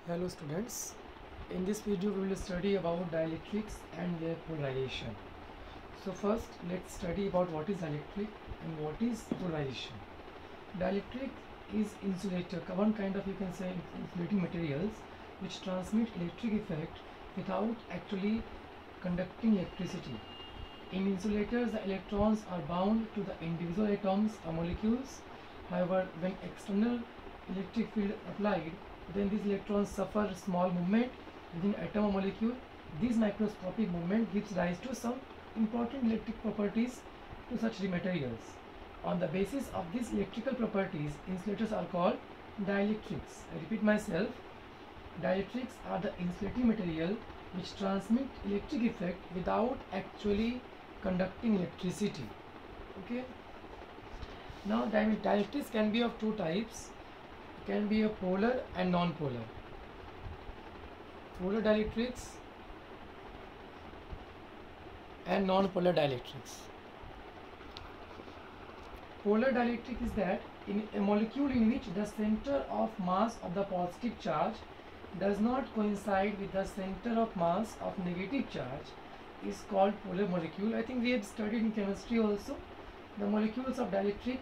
Hello students, in this video we will study about dielectrics and their polarization. So first let's study about what is dielectric and what is polarization. Dielectric is insulator, one kind of you can say insulating materials which transmit electric effect without actually conducting electricity. In insulators the electrons are bound to the individual atoms or molecules. However, when external electric field applied, then these electrons suffer small movement within atom or molecule. This microscopic movement gives rise to some important electric properties to such materials. On the basis of these electrical properties, insulators are called dielectrics. I repeat myself, dielectrics are the insulating material which transmit electric effect without actually conducting electricity. Okay. Now dielectrics can be of two types. Can be a polar and non-polar. Polar dielectrics and non-polar dielectrics. Polar dielectric is that in a molecule in which the center of mass of the positive charge does not coincide with the center of mass of negative charge is called polar molecule. I think we have studied in chemistry also. The molecules of dielectric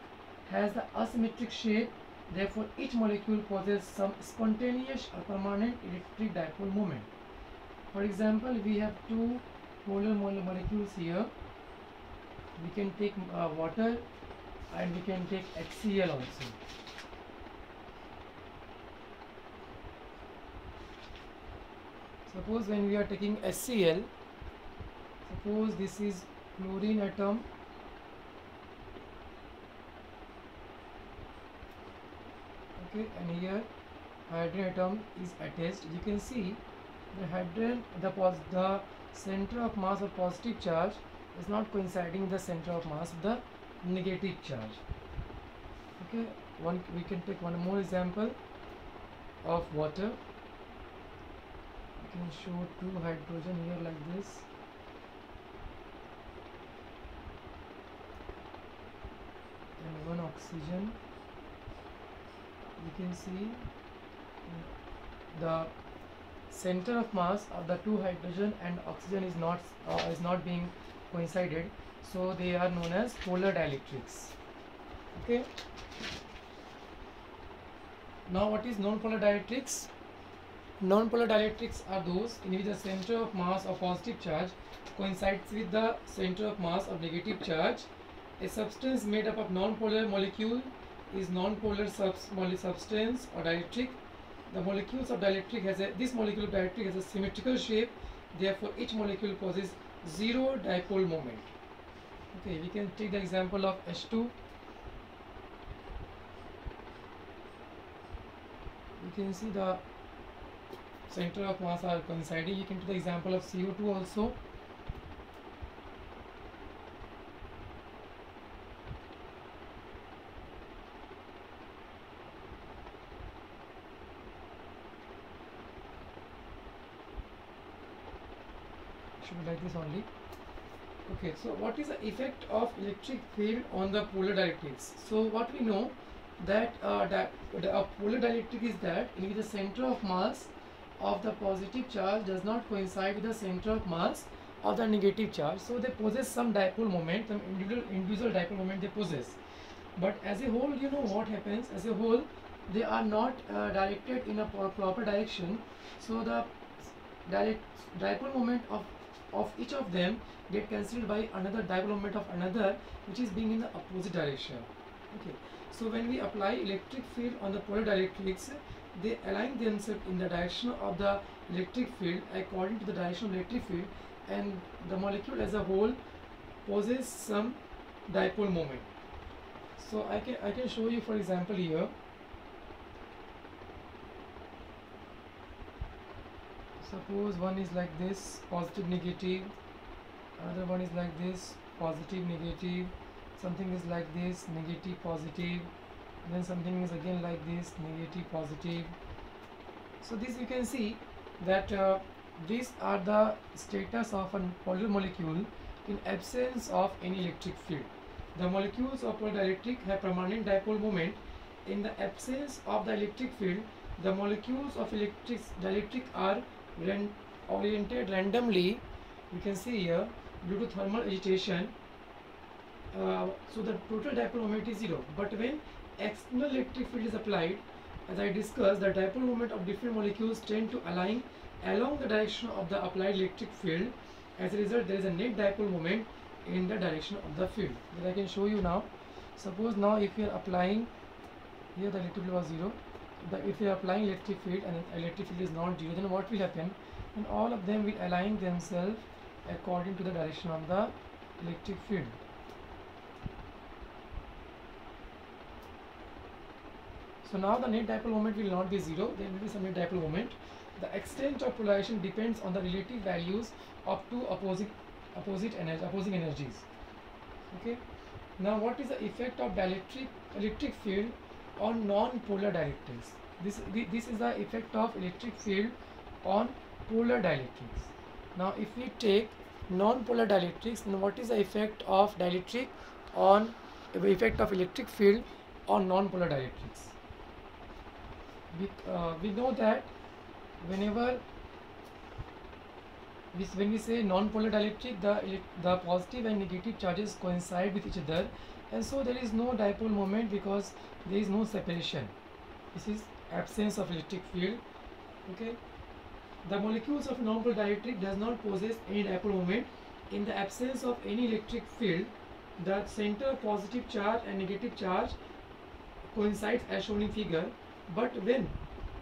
has the asymmetric shape. Therefore, each molecule possesses some spontaneous or permanent electric dipole moment. For example, we have two polar molecules here. We can take water and we can take HCl also. Suppose when we are taking HCl, suppose this is chlorine atom, okay, and here hydrogen atom is attached. You can see the hydrogen, the center of mass of positive charge is not coinciding with the center of mass of the negative charge. Okay, we can take one more example of water. We can show two hydrogen here like this. And one oxygen. You can see the center of mass of the two hydrogen and oxygen is not being coincided, so they are known as polar dielectrics. Okay. Now what is non-polar dielectrics? Non-polar dielectrics are those in which the center of mass of positive charge coincides with the center of mass of negative charge. A substance made up of non-polar molecule is non-polar substance or dielectric. The molecules of dielectric this molecule of dielectric has a symmetrical shape. Therefore, each molecule possesses zero dipole moment. Okay, we can take the example of H2. You can see the center of mass are coinciding. You can take the example of CO2 also. Should be like this only. Okay, so what is the effect of electric field on the polar dielectrics? So what we know that a polar dielectric is that in which the center of mass of the positive charge does not coincide with the center of mass of the negative charge. So they possess some dipole moment, some individual dipole moment they possess. But as a whole, you know what happens? As a whole, they are not directed in a proper direction. So the dipole moment of each of them get cancelled by another dipole moment of another, which is being in the opposite direction. Okay, so when we apply electric field on the polar dielectrics, they align themselves in the direction of the electric field according to the direction of electric field, and the molecule as a whole possesses some dipole moment. So I can show you, for example, here. Suppose one is like this, positive negative, another one is like this, positive negative, something is like this, negative positive, then something is again like this, negative positive. So this you can see that these are the status of a polar molecule in absence of any electric field. The molecules of polar dielectric have permanent dipole moment. In the absence of the electric field, The molecules of dielectric are oriented randomly. You can see here due to thermal agitation. So the total dipole moment is 0. But when external electric field is applied, as I discussed, the dipole moment of different molecules tend to align along the direction of the applied electric field. As a result, there is a net dipole moment in the direction of the field. That I can show you now. Suppose now if you are applying here, the electric field was 0. If you are applying electric field and electric field is not 0, then what will happen? And all of them will align themselves according to the direction of the electric field. So now the net dipole moment will not be 0, there will be some net dipole moment. The extent of polarization depends on the relative values of two opposing energies. Okay. Now what is the effect of electric field on non-polar dielectrics? This is the effect of electric field on polar dielectrics. Now if we take non-polar dielectrics, then what is the effect of electric field on non-polar dielectrics? We know that when we say non-polar dielectric, the positive and negative charges coincide with each other, and so there is no dipole moment because there is no separation. This is absence of electric field. Okay. The molecules of non-polar dielectric does not possess any dipole moment. In the absence of any electric field, the center of positive charge and negative charge coincides as shown in figure. But when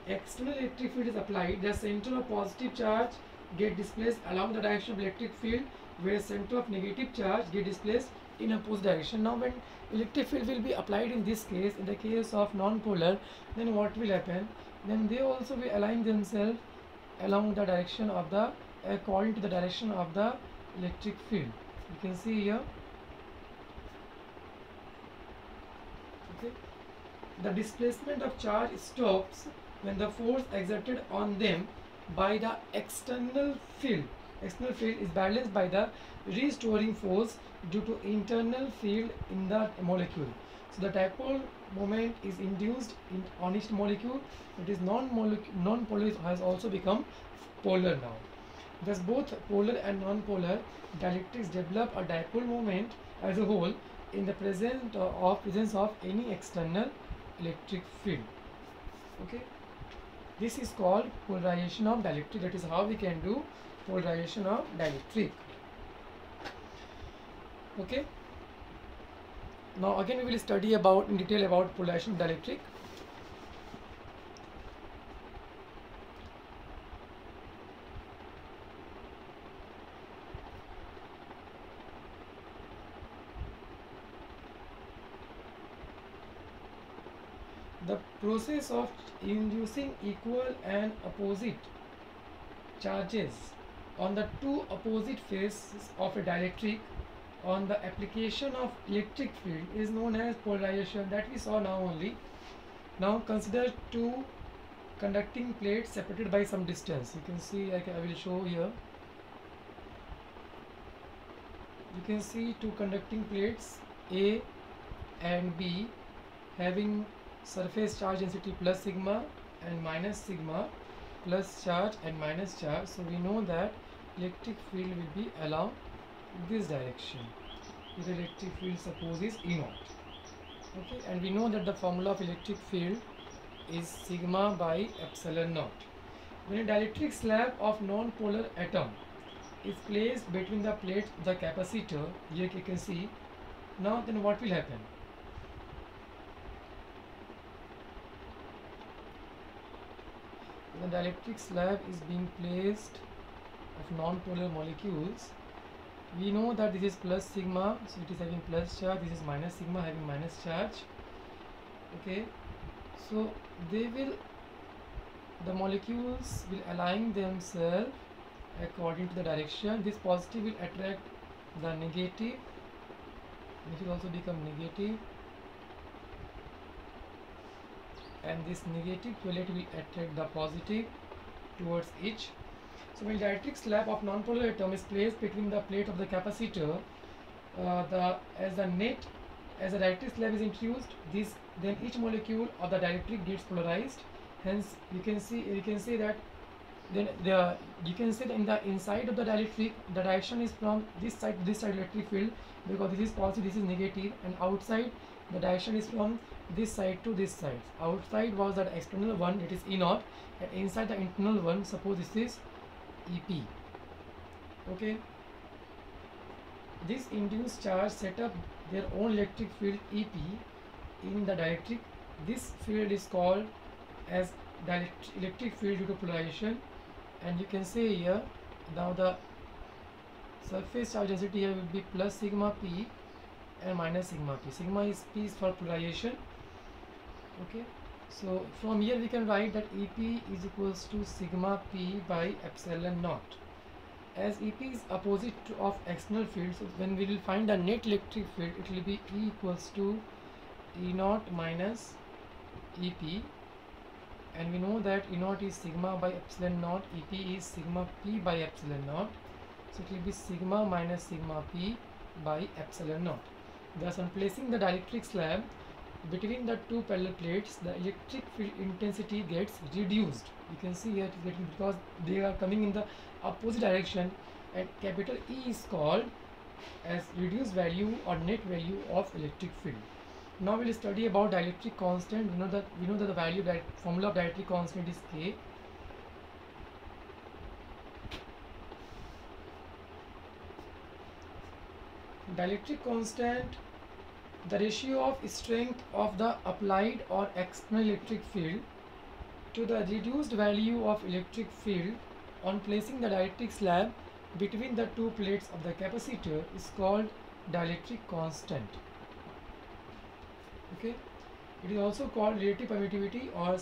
external electric field is applied, the center of positive charge get displaced along the direction of electric field, whereas center of negative charge get displaced in opposite direction. Now when electric field will be applied in this case, in the case of non-polar, then what will happen? Then they also will align themselves along the direction of the according to the direction of the electric field. You can see here. Okay. The displacement of charge stops when the force exerted on them by the external field is balanced by the restoring force due to internal field in the molecule. So the dipole moment is induced on each molecule. It is non-polar has also become polar now. Thus both polar and non-polar dielectrics develop a dipole moment as a whole in the presence of any external electric field. Okay. This is called polarization of dielectric. That is how we can do polarization of dielectric. Okay. Now again we will study in detail about polarization of dielectric. The process of inducing equal and opposite charges on the two opposite faces of a dielectric on the application of electric field is known as polarization, that we saw now only. Now consider two conducting plates separated by some distance. You can see, I will show here. You can see two conducting plates A and B having surface charge density plus sigma and minus sigma, plus charge and minus charge. So we know that electric field will be along this direction. The electric field suppose is E naught. Okay, and we know that the formula of electric field is sigma by epsilon naught. When a dielectric slab of non-polar atom is placed between the plate of the capacitor, here you can see, now then what will happen? The dielectric slab is being placed of non-polar molecules. We know that this is plus sigma, so it is having plus charge. This is minus sigma, having minus charge. Okay, so the molecules will align themselves according to the direction. This positive will attract the negative. This will also become negative, and this negative polarity will attract the positive towards each. So when dielectric slab of non-polar atom is placed between the plate of the capacitor, as the dielectric slab is introduced, then each molecule of the dielectric gets polarized, Hence you can see that then you can see that in the inside of the dielectric the direction is from this side to this side electric field, because this is positive, this is negative, and outside the direction is from this side to this side. Outside was that external one, it is E naught, and inside the internal one, suppose this is EP. Okay, this induced charge set up their own electric field EP in the dielectric. This field is called as electric field due to polarization, and you can say here now the surface charge density here will be plus sigma p and minus sigma p. Sigma is p is for polarization. Okay, so from here we can write that EP is equals to sigma p by epsilon naught. As EP is opposite of external field, so when we will find the net electric field, it will be E equals to E naught minus EP, and we know that E naught is sigma by epsilon naught, EP is sigma p by epsilon naught, so it will be sigma minus sigma p by epsilon naught. Thus, on placing the dielectric slab between the two parallel plates, the electric field intensity gets reduced. You can see here it is getting, because they are coming in the opposite direction, and capital E is called as reduced value or net value of electric field. Now we will study about dielectric constant. We know that the value, that formula of dielectric constant is K. Dielectric constant, the ratio of strength of the applied or external electric field to the reduced value of electric field on placing the dielectric slab between the two plates of the capacitor is called dielectric constant. Okay, it is also called relative permittivity or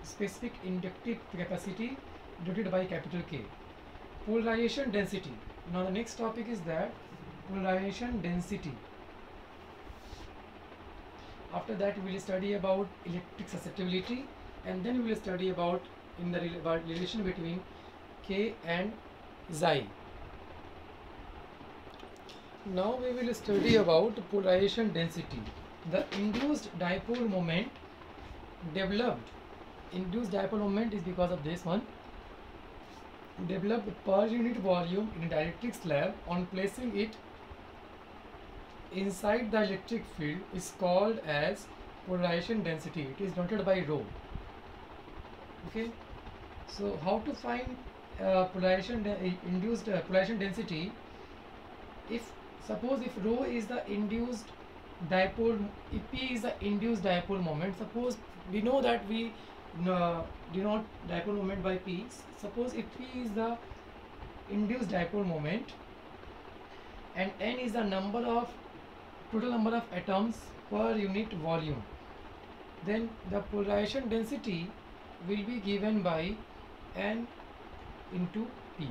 specific inductive capacity denoted by capital K. Polarization density. Now the next topic is that polarization density. After that we will study about electric susceptibility, and then we will study about relation between K and Xi. Now we will study about polarization density. The induced dipole moment developed. Induced dipole moment is because of this one. Developed per unit volume in a dielectric slab on placing it inside the electric field is called as polarization density. It is denoted by rho. Okay, so how to find induced polarization density? Suppose if rho is the induced dipole, if P is the induced dipole moment, suppose we know that we denote dipole moment by P. Suppose if P is the induced dipole moment and N is the total number of atoms per unit volume, then the polarization density will be given by N into P.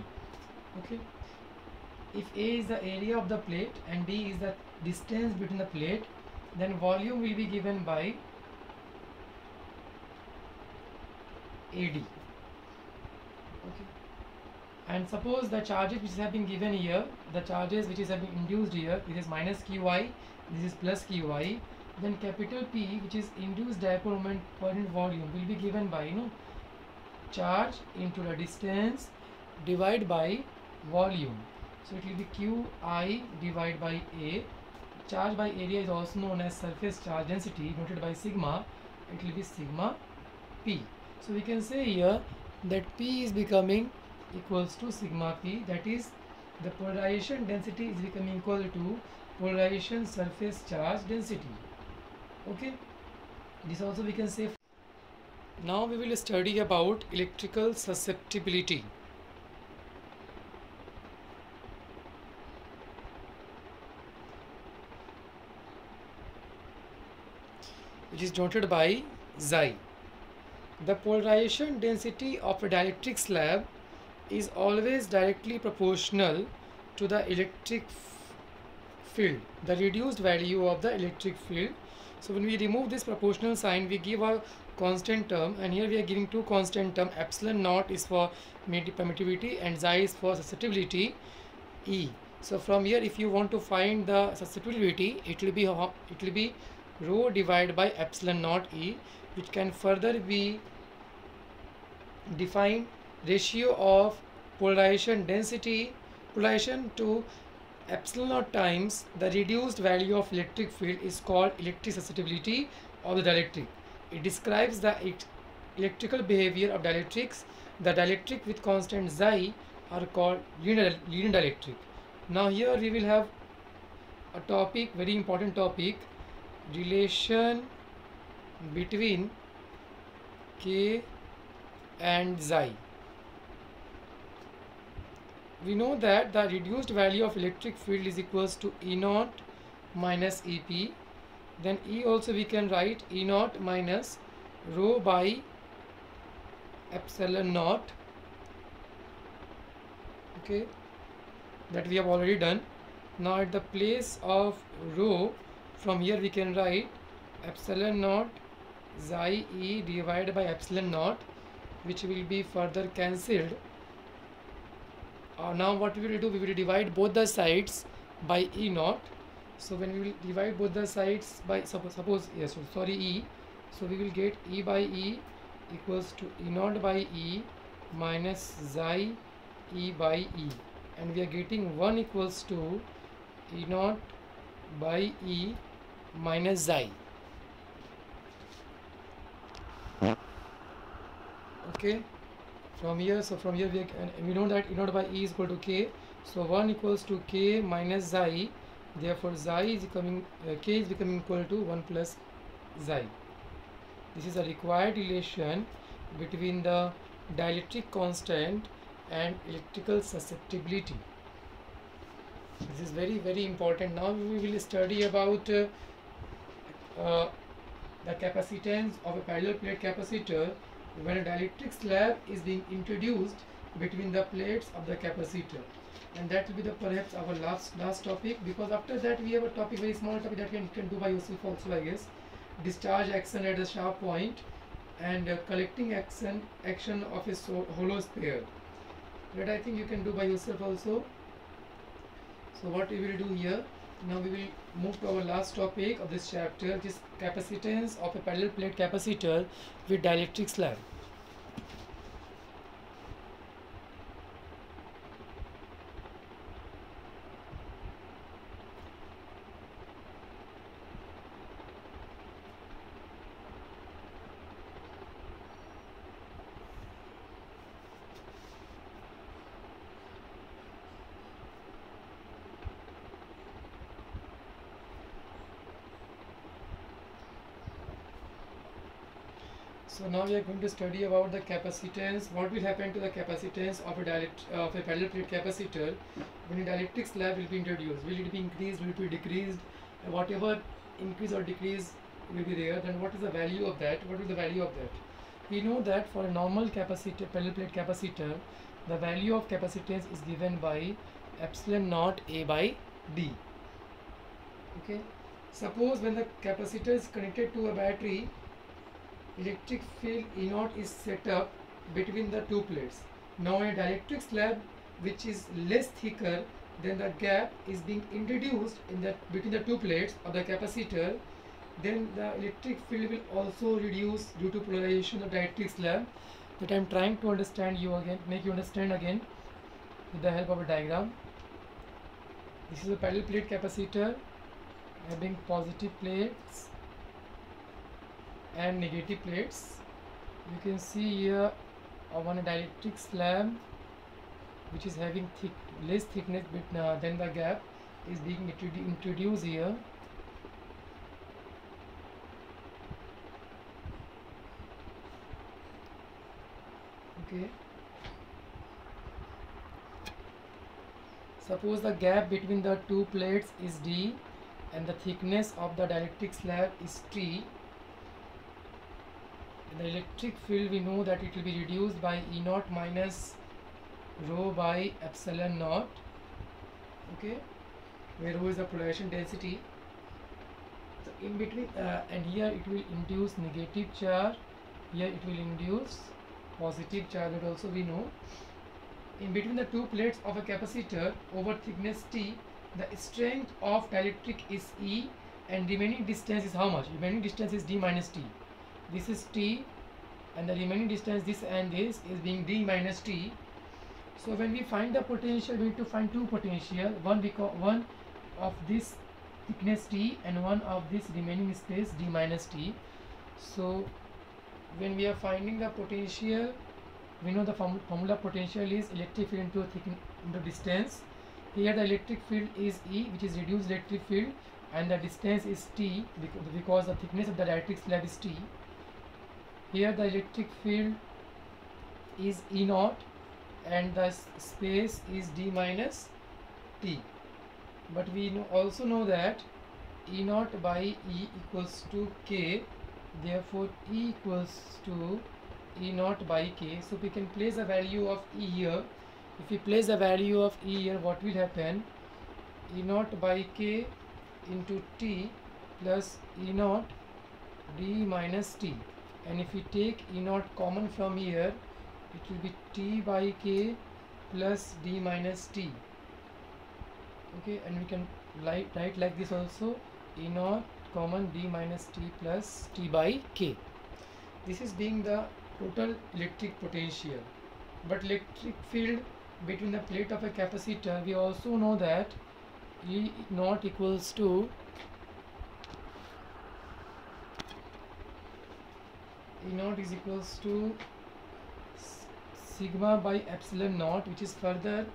Okay, if A is the area of the plate and D is the distance between the plate, then volume will be given by AD. Okay, and suppose the charges which have been given here, the charges which have been induced here, this is minus Qi, this is plus Qi, then capital P, which is induced dipole moment per unit volume, will be given by charge into the distance divided by volume. So it will be Qi divided by A. Charge by area is also known as surface charge density, noted by sigma. It will be sigma P. So we can say here that P is becoming equals to sigma P, that is the polarization density is becoming equal to polarization surface charge density. Okay, this also we can say. Now we will study about electrical susceptibility. Which is denoted by Xi. The polarization density of a dielectric slab is always directly proportional to the electric field, the reduced value of the electric field. So when we remove this proportional sign, we give a constant term, and here we are giving two constant term. Epsilon naught is for permittivity and Xi is for susceptibility E. So from here, if you want to find the susceptibility, it will be rho divided by epsilon naught E, which can further be define ratio of polarization to epsilon naught times the reduced value of electric field is called electric susceptibility of the dielectric. It describes the electrical behavior of dielectrics. The dielectric with constant xi are called linear dielectric. Now here we will have a topic, very important topic, relation between K and xi. We know that the reduced value of electric field is equals to E naught minus EP. Then E also we can write E naught minus rho by epsilon naught. Okay, that we have already done. Now at the place of rho, from here we can write epsilon naught xi E divided by epsilon naught, which will be further cancelled. Now what we will do, we will divide both the sides by E naught. So when we will divide both the sides by suppose yes, sorry, E, so we will get E by E equals to E naught by E minus xi E by E, and we are getting 1 equals to E naught by E minus xi. Okay, from here, so from here we know that E naught by E is equal to K, so 1 equals to K minus xi, therefore xi is becoming K is becoming equal to 1 plus xi. This is a required relation between the dielectric constant and electrical susceptibility. This is very, very important. Now we will study about the capacitance of a parallel plate capacitor when a dielectric slab is being introduced between the plates of the capacitor, and that will be the perhaps our last topic, because after that we have a topic, very small topic that you can do by yourself also, I guess. Discharge action at the sharp point and collecting action of a hollow sphere, that I think you can do by yourself also. So what we will do here, now we will move to our last topic of this chapter, which is capacitance of a parallel plate capacitor with dielectric slab. So now we are going to study about the capacitance. What will happen to the capacitance of a parallel plate capacitor when a dielectric slab will be introduced? Will it be increased? Will it be decreased? Whatever increase or decrease will be there, then what is the value of that? What is the value of that? We know that for a normal capacitor, parallel plate capacitor, the value of capacitance is given by epsilon naught A by D. Okay. Suppose when the capacitor is connected to a battery, electric field E naught is set up between the two plates. Now a dielectric slab which is less thicker, then the gap is being introduced in between the two plates of the capacitor, then the electric field will also reduce due to polarization of dielectric slab. That I am trying to understand you again, make you understand again with the help of a diagram. This is a parallel plate capacitor having positive plates and negative plates. You can see here one dielectric slab which is having less thickness than the gap is being introduced here. Okay. Suppose the gap between the two plates is D and the thickness of the dielectric slab is T. The electric field, we know that it will be reduced by E naught minus rho by epsilon naught, okay, where rho is the polarization density. So in between and here it will induce negative charge, here it will induce positive charge, that also we know. In between the two plates of a capacitor over thickness T, the strength of dielectric is E and remaining distance is how much? Remaining distance is D minus T. This is T and the remaining distance this and this is being d minus t. So when we find the potential, we need to find two potential, one of this thickness t and one of this remaining space d minus t. So when we are finding the potential, we know the formula potential is electric field into distance. Here the electric field is E, which is reduced electric field, and the distance is T because the thickness of the dielectric slab is T. Here the electric field is E naught and the space is d minus t. But we also know that E naught by E equals to K, therefore E equals to E naught by K. So we can place a value of E here. If we place the value of E here, what will happen? E naught by K into T plus E naught d minus T. And if we take E naught common from here, it will be T by K plus d minus T. Okay, and we can write like this also, E naught common d minus T plus T by K. This is being the total electric potential. But electric field between the plate of a capacitor, we also know that E naught equals to E naught is equals to sigma by epsilon naught, which is further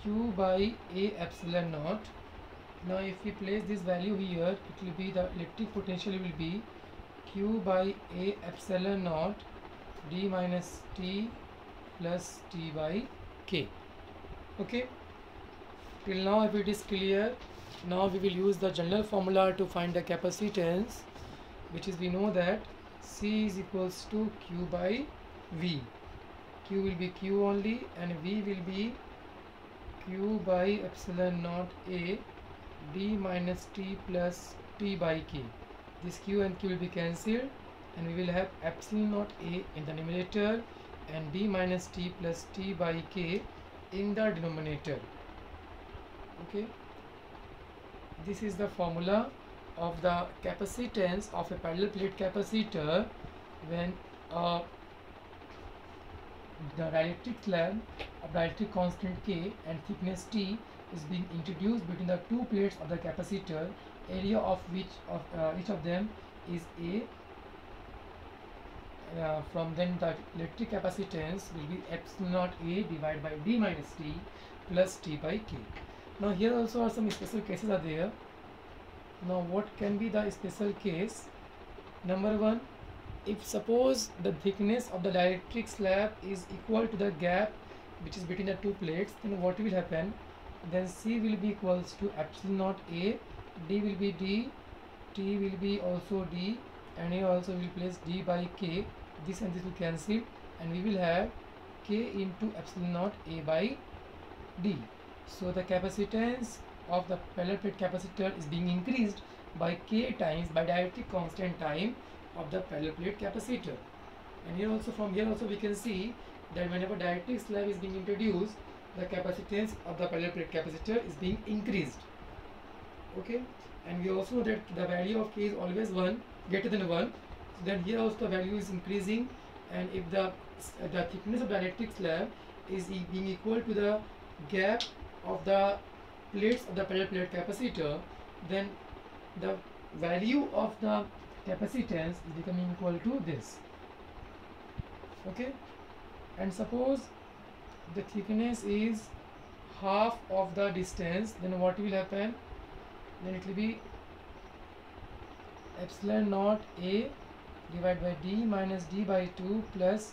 Q by A epsilon naught. Now if we place this value here, it will be the electric potential will be Q by A epsilon naught d minus T plus T by K. Okay, till now if it is clear, now we will use the general formula to find the capacitance, which is, we know that C is equals to Q by V. Q will be Q only and V will be Q by epsilon naught A d minus T plus T by K. This Q and Q will be cancelled and we will have epsilon naught A in the numerator and d minus T plus T by K in the denominator. Okay, this is the formula of the capacitance of a parallel plate capacitor when the dielectric slab of dielectric constant K and thickness T is being introduced between the two plates of the capacitor, area of which each of them is A. From then the electric capacitance will be epsilon naught A divided by d minus T plus T by K. Now here also are some special cases are there. Now what can be the special case? Number one, if suppose the thickness of the dielectric slab is equal to the gap which is between the two plates, then what will happen? Then C will be equals to epsilon naught A, D will be D, T will be also D, and here also will place D by K. This and this will cancel and we will have K into epsilon naught A by D. So the capacitance of the parallel plate capacitor is being increased by K times by dielectric constant time of the parallel plate capacitor. And here also, from here also we can see that whenever dielectric slab is being introduced, the capacitance of the parallel plate capacitor is being increased. Okay, and we also know that the value of K is always 1, greater than 1. So then here also the value is increasing, and if the thickness of the dielectric slab is being equal to the gap of the plates of the parallel plate capacitor, then the value of the capacitance is becoming equal to this. Okay, and suppose the thickness is half of the distance, then what will happen? Then it will be epsilon naught A divided by D minus D by 2 plus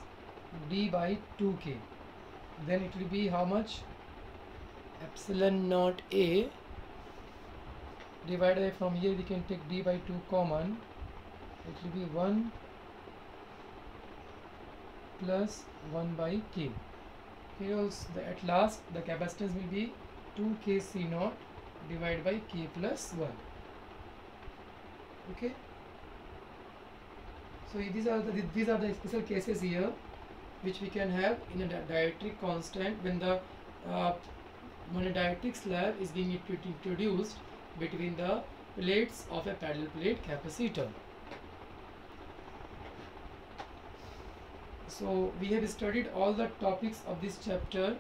D by 2K. Then it will be how much? Epsilon naught A divided by, from here we can take D by 2 common, it will be 1 plus 1 by K. Here also at last the capacitance will be 2K C naught divided by K plus 1. Okay, so these are the special cases here which we can have in a dielectric constant when a dielectric slab is being introduced between the plates of a parallel plate capacitor. So we have studied all the topics of this chapter,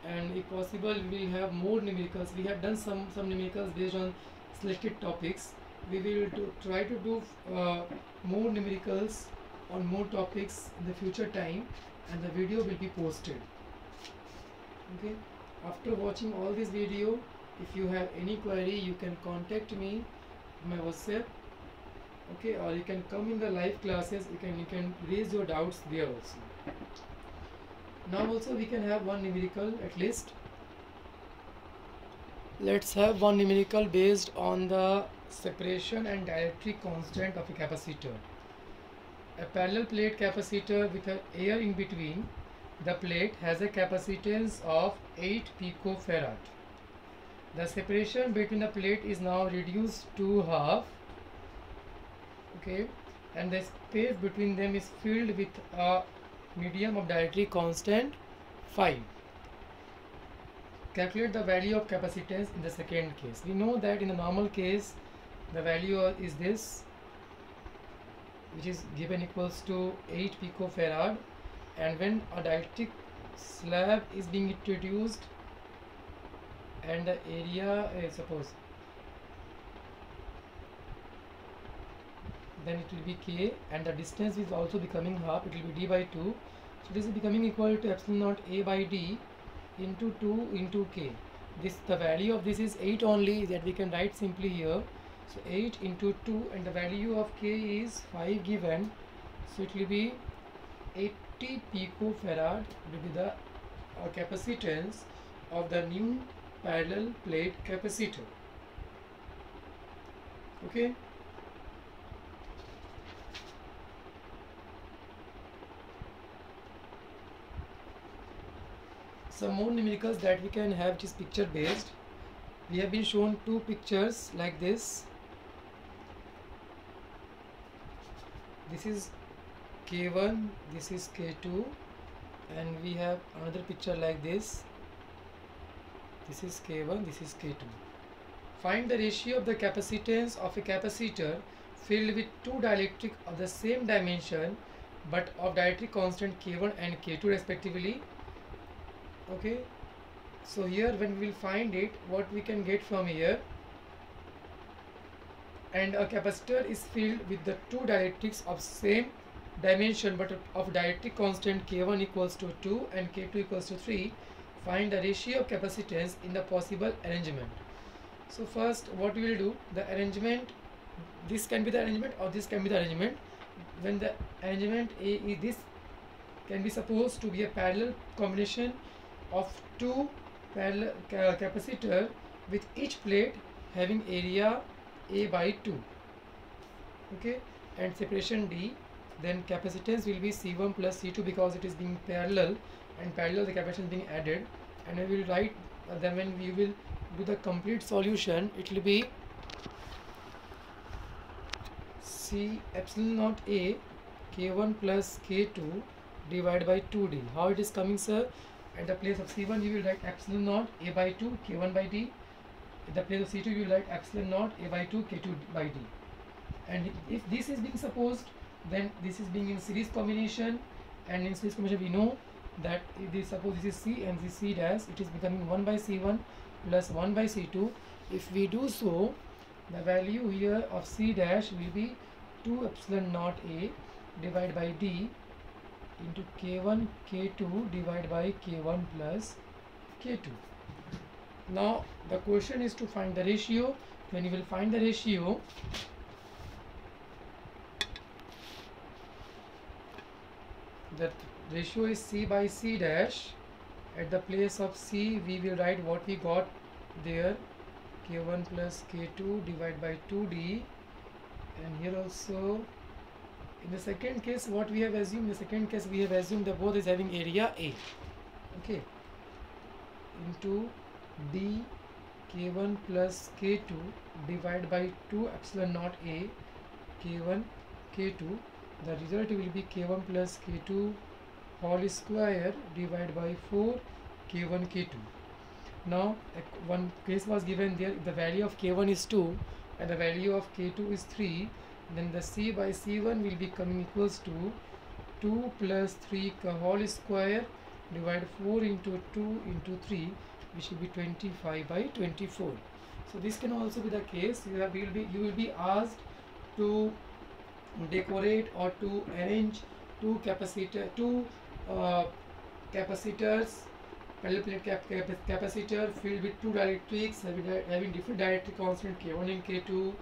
and if possible we will have more numericals. We have done some numericals based on selected topics. We will try to do more numericals on more topics in the future time, and the video will be posted. Okay, after watching all this video, if you have any query, you can contact me on my WhatsApp. Okay, or you can come in the live classes. You can raise your doubts there also. Now also we can have one numerical at least. Let's have one numerical based on the separation and dielectric constant of a capacitor. A parallel plate capacitor with an air in between the plate has a capacitance of 8 picofarad. The separation between the plate is now reduced to half. Okay, and the space between them is filled with a medium of dielectric constant 5. Calculate the value of capacitance in the second case. We know that in the normal case the value is this, which is given equals to 8 picofarad, and when a dielectric slab is being introduced and the area suppose, then it will be k, and the distance is also becoming half, it will be d by 2. So this is becoming equal to epsilon naught a by d into 2 into k. The value of this is 8 only, that we can write simply here. So 8 into 2, and the value of k is 5 given, so it will be 80 picofarad will be the capacitance of the new parallel plate capacitor. Okay. Some more numericals that we can have, is picture based. We have been shown two pictures like this. This is K1, this is K2, and we have another picture like this. This is K1, this is K2. Find the ratio of the capacitance of a capacitor filled with two dielectric of the same dimension but of dielectric constant K1 and K2 respectively. Okay, so here when we will find it, what we can get from here, and a capacitor is filled with the two dielectrics of same dimension but of dielectric constant K1 equals to 2 and K2 equals to 3. Find the ratio of capacitance in the possible arrangement. So first what we will do, the arrangement, this can be the arrangement or this can be the arrangement. When the arrangement A is this, can be supposed to be a parallel combination of two parallel capacitor with each plate having area A by 2. Okay, and separation D, then capacitance will be C1 plus C2 because it is being parallel, and parallel the capacitance being added, and we will write then when we will do the complete solution, it will be C epsilon naught A K1 plus K2 divided by 2D. How it is coming, sir? At the place of C1 you will write epsilon naught A by 2 K1 by D. At the place of C2 you will write epsilon naught A by 2 K2 by D. And if this is being supposed, then this is being in series combination, and in series combination we know that if this, suppose this is C and this C dash, it is becoming 1 by C1 plus 1 by C2. If we do so, the value here of C dash will be 2 epsilon naught A divided by D into K1 K2 divided by K1 plus K2. Now the question is to find the ratio. When you will find the ratio, that ratio is C by C dash. At the place of C we will write what we got there, K1 plus K2 divided by 2D, and here also in the second case what we have assumed, in the second case we have assumed that both is having area A. Okay, into D K1 plus K2 divided by 2 epsilon naught A K1 K2. The result will be K1 plus K2 whole square divided by 4 K1 K2. Now one case was given there, if the value of K1 is 2 and the value of K2 is 3, then the C by C1 will be coming equals to 2 plus 3 का whole square divide 4 into 2 into 3, which will be 25 by 24. So this can also be the case. You will be asked to decorate or to arrange two uh, capacitors, parallel plate capacitor filled with two dielectrics having different dielectric constant K1 and K2.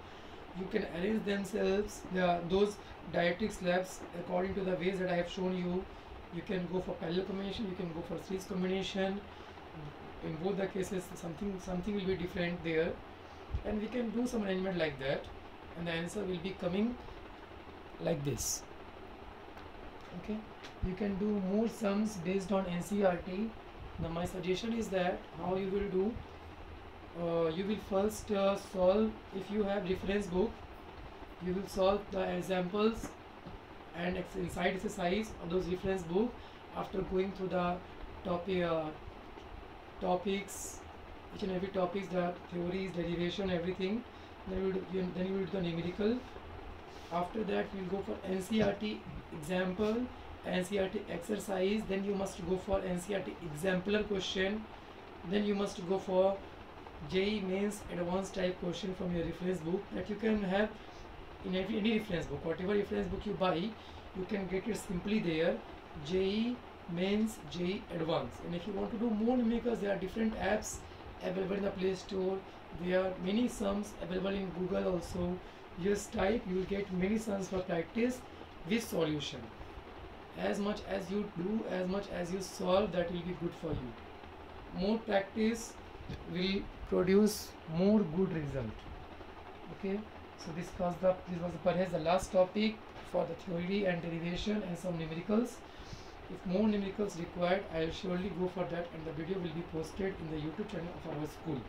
You can arrange themselves, those dielectric slabs, according to the ways that I have shown you. You can go for parallel combination, you can go for series combination. In both the cases, something will be different there, and we can do some arrangement like that, and the answer will be coming like this. Okay, you can do more sums based on NCERT. Now my suggestion is that how you will do, you will first solve, if you have reference book, you will solve the examples and inside exercise of those reference book. After going through the topics, each and every topics, the theories, derivation, everything, then you will do the numerical. After that we will go for NCERT example, NCERT exercise, then you must go for NCERT exemplar question, then you must go for JEE Mains advanced type question from your reference book that you can have in any reference book. Whatever reference book you buy, you can get it simply there, JEE Mains, JEE Advanced. And if you want to do more numericals, there are different apps available in the Play Store. There are many sums available in Google also. Just type, you will get many sums for practice with solution. As much as you do, as much as you solve, that will be good for you. More practice will produce more good result. Okay, so this was perhaps the last topic for the theory and derivation and some numericals. If more numericals required, I will surely go for that, and the video will be posted in the YouTube channel of our school.